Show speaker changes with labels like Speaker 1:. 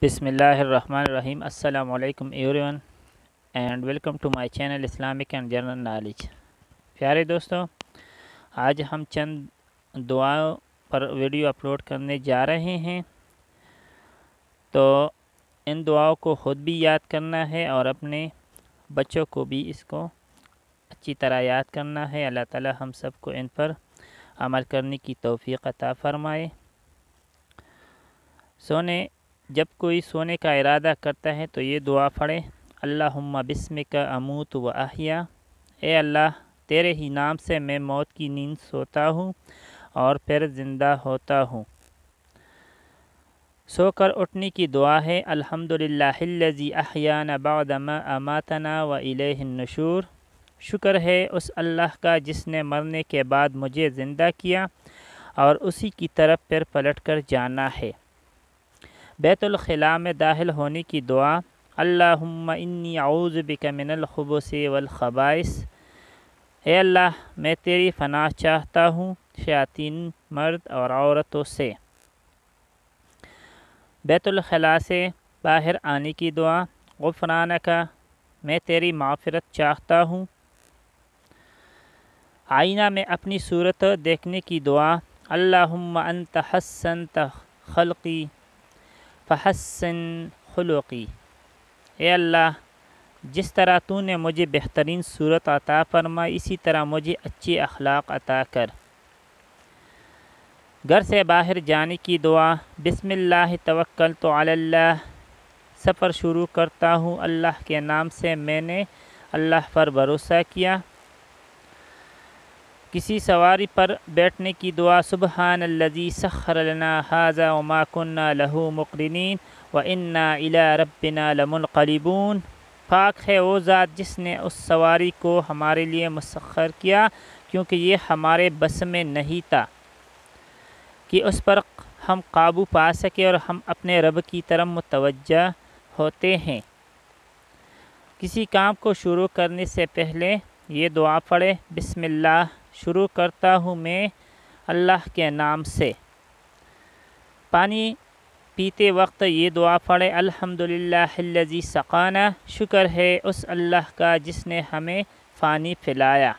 Speaker 1: بسم اللہ الرحمن الرحیم۔ السلام علیکم everyone and welcome to my channel Islamic and general knowledge. پیارے دوستوں، آج ہم چند دعاؤں پر ویڈیو اپلوڈ کرنے جا رہے ہیں، تو ان دعاؤں کو خود بھی یاد کرنا ہے اور اپنے بچوں کو بھی اس کو اچھی طرح یاد کرنا ہے۔ اللہ تعالی ہم سب کو ان پر عمل کرنے کی توفیق عطا فرمائے۔ جب کوئی سونے کا ارادہ کرتا ہے تو یہ دعا پڑھے، اللہم بسمک اموت و احیا۔ اے اللہ، تیرے ہی نام سے میں موت کی نیند سوتا ہوں اور پھر زندہ ہوتا ہوں۔ سو کر اٹھنے کی دعا ہے، الحمدللہ الذی احیانا بعد ما اماتنا و الیہ النشور۔ شکر ہے اس اللہ کا جس نے مرنے کے بعد مجھے زندہ کیا اور اسی کی طرف پھر پلٹ کر جانا ہے۔ بیت الخلاء میں داخل ہونے کی دعا، اللہم انی اعوذ بک من الخبث والخبائث۔ اے اللہ، میں تیری پناہ چاہتا ہوں شیاطین مرد اور عورتوں سے۔ بیت الخلاء سے باہر آنے کی دعا، غفرانک، میں تیری معافرت چاہتا ہوں۔ آئینہ میں اپنی صورت دیکھنے کی دعا، اللہم انت حسنت خلقی فحسن خلقی۔ اے اللہ، جس طرح تو نے مجھے بہترین صورت عطا فرمائی، اسی طرح مجھے اچھی اخلاق عطا کر۔ گھر سے باہر جانے کی دعا، بسم اللہ توکلت علی اللہ۔ سفر شروع کرتا ہوں اللہ کے نام سے، میں نے اللہ پر بھروسہ کیا۔ کسی سواری پر بیٹھنے کی دعا، سبحان الذی سخر لنا ھذا وما کنا لہ مقرنین وانا الی ربنا لمنقلبون۔ پاک ہے وہ ذات جس نے اس سواری کو ہمارے لیے مسخر کیا، کیونکہ یہ ہمارے بس میں نہیں تھا کہ اس پر ہم قابو پا سکے، اور ہم اپنے رب کی طرف متوجہ ہوتے ہیں۔ کسی کام کو شروع کرنے سے پہلے یہ دعا پڑھے، بسم اللہ، شروع کرتا ہوں میں اللہ کے نام سے۔ پانی پیتے وقت یہ دعا پڑھے، الحمدللہ الذی سقانا۔ شکر ہے اس اللہ کا جس نے ہمیں پانی پلایا۔